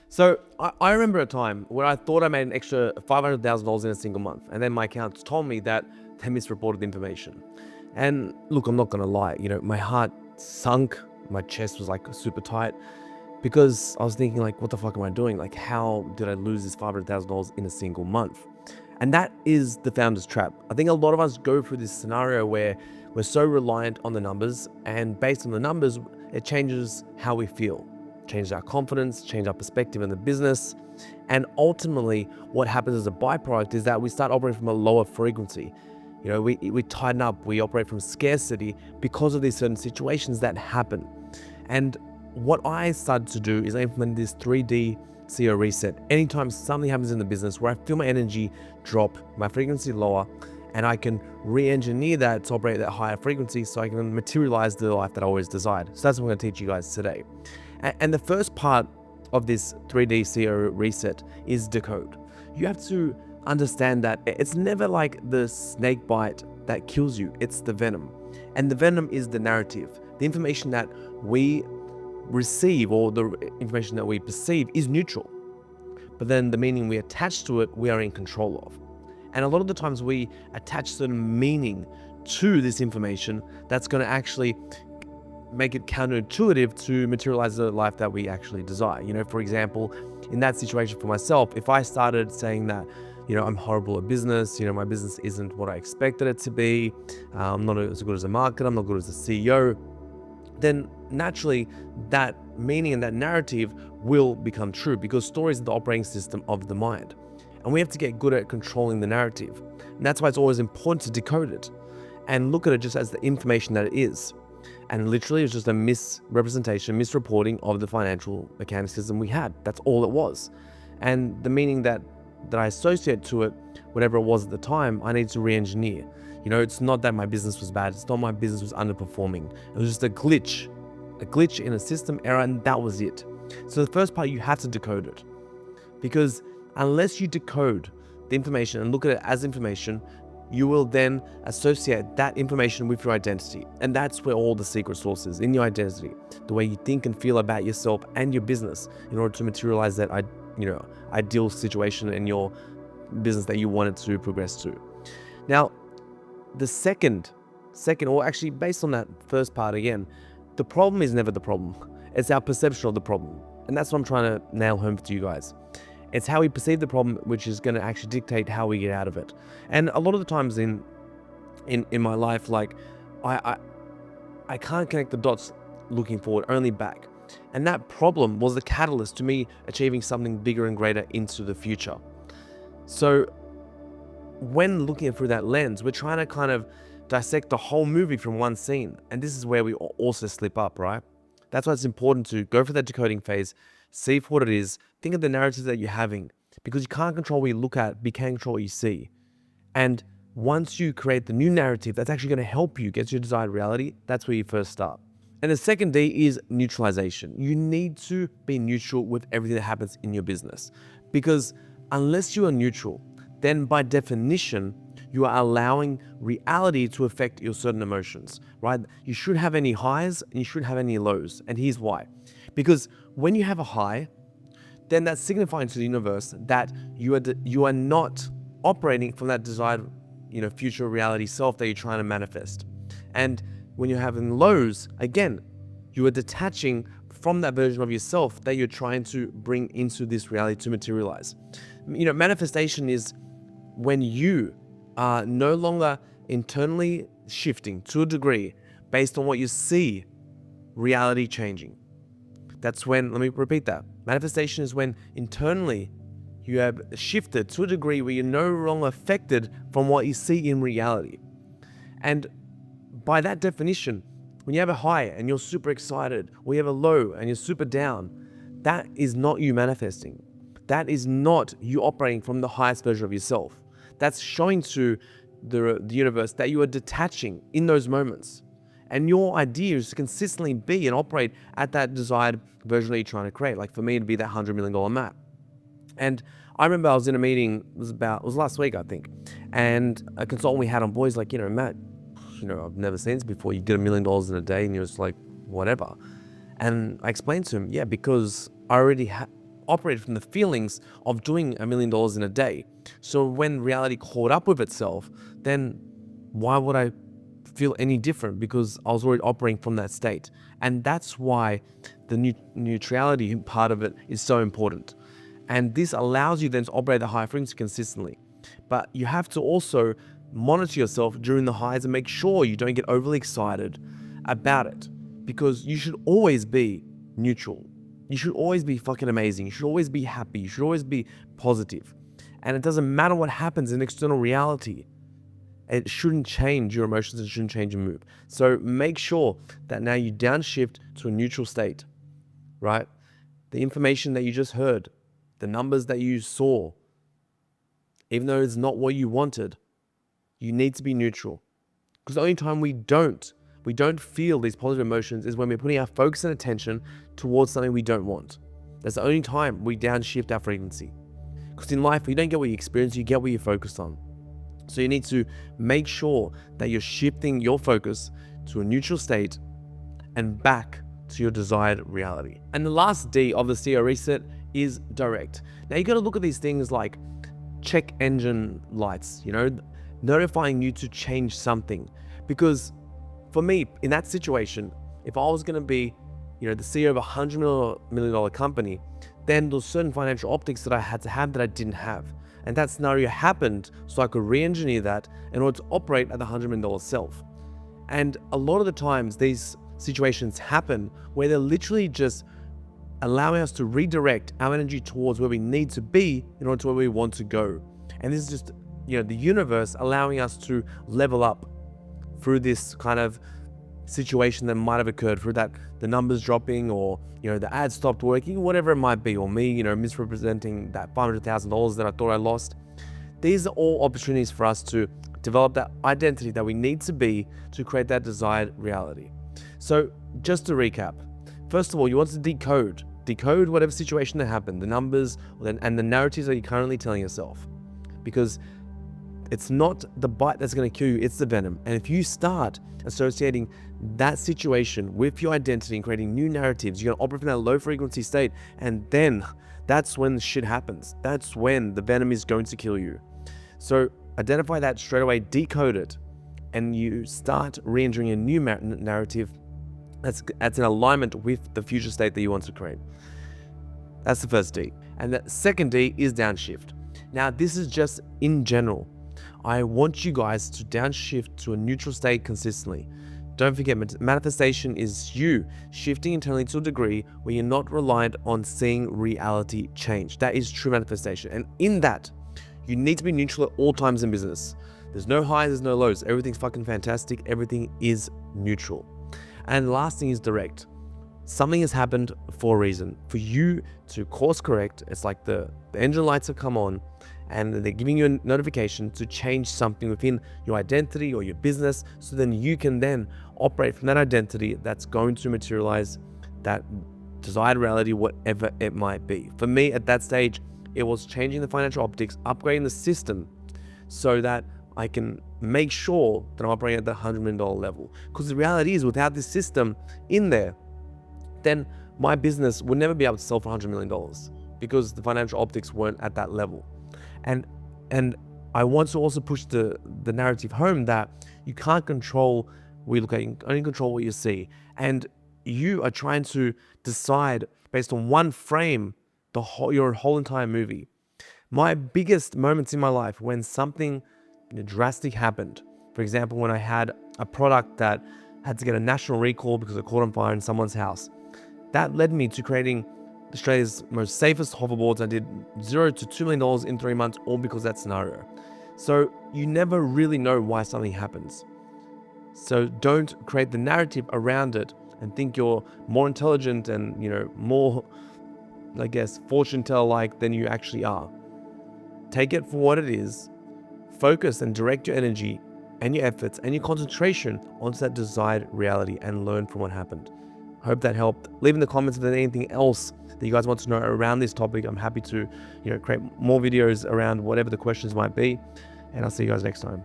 So I remember a time where I thought I made an extra $500,000 in a single month, and then my accountants told me that they misreported the information. And look, I'm not gonna lie, my heart sunk, my chest was like super tight because I was thinking like, what the fuck am I doing? Like, how did I lose this $500,000 in a single month? And that is the founder's trap. I think a lot of us go through this scenario where we're so reliant on the numbers, and based on the numbers, it changes how we feel, changes our confidence, change our perspective in the business. And ultimately, what happens as a byproduct is that we start operating from a lower frequency. We tighten up, we operate from scarcity because of these certain situations that happen. And what I started to do is I implemented this 3D CEO reset. Anytime something happens in the business where I feel my energy drop, my frequency lower, and I can re-engineer that to operate at that higher frequency so I can materialize the life that I always desired. So that's what I'm going to teach you guys today. And the first part of this 3D CEO reset is decode. You have to understand that it's never like the snake bite that kills you, it's the venom. And the venom is the narrative. The information that we receive or the information that we perceive is neutral. But then the meaning we attach to it, we are in control of. And a lot of the times we attach certain meaning to this information that's going to actually make it counterintuitive to materialize the life that we actually desire. For example, in that situation for myself, if I started saying that, I'm horrible at business, my business isn't what I expected it to be, I'm not as good as a marketer, I'm not good as a CEO, then naturally that meaning and that narrative will become true because stories are the operating system of the mind. And we have to get good at controlling the narrative. And that's why it's always important to decode it and look at it just as the information that it is. And literally it's just a misrepresentation, misreporting of the financial accounting system we had. That's all it was. And the meaning that I associate to it, whatever it was at the time, I need to re-engineer. It's not that my business was bad. It's not my business was underperforming. It was just a glitch in a system error, and that was it. So the first part, you have to decode it, because unless you decode the information and look at it as information, you will then associate that information with your identity. And that's where all the secret sauce is, in your identity, the way you think and feel about yourself and your business in order to materialize that ideal situation in your business that you wanted to progress to. Now, the second, or actually based on that first part again, the problem is never the problem. It's our perception of the problem. And that's what I'm trying to nail home to you guys. It's how we perceive the problem, which is going to actually dictate how we get out of it. And a lot of the times in my life, like I can't connect the dots looking forward, only back. And that problem was the catalyst to me achieving something bigger and greater into the future. So when looking through that lens, we're trying to kind of dissect the whole movie from one scene. And this is where we also slip up, right? That's why it's important to go for that decoding phase, see for what it is, think of the narratives that you're having, because you can't control what you look at, but you can control what you see. And once you create the new narrative that's actually going to help you get to your desired reality, that's where you first start. And the second D is neutralization. You need to be neutral with everything that happens in your business, because unless you are neutral, then by definition, you are allowing reality to affect your certain emotions, right? You shouldn't have any highs and you shouldn't have any lows. And here's why. Because when you have a high, then that's signifying to the universe that you are not operating from that desired, future reality self that you're trying to manifest. And when you're having lows, again, you are detaching from that version of yourself that you're trying to bring into this reality to materialize. Manifestation is when you are no longer internally shifting to a degree based on what you see reality changing. That's when, let me repeat that. Manifestation is when internally you have shifted to a degree where you're no longer affected from what you see in reality. And by that definition, when you have a high and you're super excited, or you have a low and you're super down, that is not you manifesting. That is not you operating from the highest version of yourself. That's showing to the universe that you are detaching in those moments. And your idea is to consistently be and operate at that desired version that you're trying to create. Like for me, it'd be that $100 million map. And I remember I was in a meeting, it was last week, I think. And a consultant we had on board is like, Matt, I've never seen this before. You did $1 million in a day and you're just like, whatever. And I explained to him, yeah, because I already operated from the feelings of doing $1 million in a day. So when reality caught up with itself, then why would I feel any different? Because I was already operating from that state. And that's why the neutrality part of it is so important. And this allows you then to operate at a high frequency consistently. But you have to also monitor yourself during the highs and make sure you don't get overly excited about it, because you should always be neutral. You should always be fucking amazing. You should always be happy. You should always be positive. And it doesn't matter what happens in external reality. It shouldn't change your emotions. It shouldn't change your mood. So make sure that now you downshift to a neutral state, right? The information that you just heard, the numbers that you saw, even though it's not what you wanted, you need to be neutral. Because the only time we don't feel these positive emotions is when we're putting our focus and attention towards something we don't want. That's the only time we downshift our frequency. Because in life, you don't get what you experience, you get what you focus on. So you need to make sure that you're shifting your focus to a neutral state and back to your desired reality. And the last D of the CEO reset is direct. Now you got to look at these things like check engine lights, notifying you to change something. Because for me, in that situation, if I was going to be, the CEO of a $100 million company, then there's certain financial optics that I had to have that I didn't have. And that scenario happened so I could re-engineer that in order to operate at the $100 million self. And a lot of the times these situations happen where they're literally just allowing us to redirect our energy towards where we need to be in order to where we want to go. And this is just, the universe allowing us to level up through this kind of situation that might have occurred, through that the numbers dropping, or the ad stopped working, whatever it might be, or me misrepresenting that $500,000 that I thought I lost. These are all opportunities for us to develop that identity that we need to be to create that desired reality. So just to recap, first of all, you want to decode whatever situation that happened, the numbers and the narratives that you're currently telling yourself, because it's not the bite that's going to kill you, it's the venom. And if you start associating that situation with your identity and creating new narratives, you're going to operate from that low frequency state. And then that's when shit happens. That's when the venom is going to kill you. So identify that straight away, decode it, and you start re-entering a new narrative that's in alignment with the future state that you want to create. That's the first D. And the second D is downshift. Now, this is just in general. I want you guys to downshift to a neutral state consistently. Don't forget, manifestation is you shifting internally to a degree where you're not reliant on seeing reality change. That is true manifestation. And in that, you need to be neutral at all times in business. There's no highs, there's no lows. Everything's fucking fantastic. Everything is neutral. And the last thing is direct. Something has happened for a reason. For you to course correct, it's like the engine lights have come on, and they're giving you a notification to change something within your identity or your business, so then you can then operate from that identity that's going to materialize that desired reality, whatever it might be. For me, at that stage, it was changing the financial optics, upgrading the system so that I can make sure that I'm operating at the $100 million level. Because the reality is, without this system in there, then my business would never be able to sell for $100 million because the financial optics weren't at that level. And I want to also push the narrative home that you can't control what you look at, you only control what you see. And you are trying to decide based on one frame your whole entire movie. My biggest moments in my life when something drastic happened, for example, when I had a product that had to get a national recall because it caught on fire in someone's house, that led me to creating Australia's most safest hoverboards. I did $0 to $2 million in 3 months, all because of that scenario. So you never really know why something happens. So don't create the narrative around it and think you're more intelligent and, more, I guess, fortune teller-like than you actually are. Take it for what it is. Focus and direct your energy and your efforts and your concentration onto that desired reality and learn from what happened. Hope that helped. Leave in the comments if there's anything else that you guys want to know around this topic. I'm happy to, create more videos around whatever the questions might be. And I'll see you guys next time.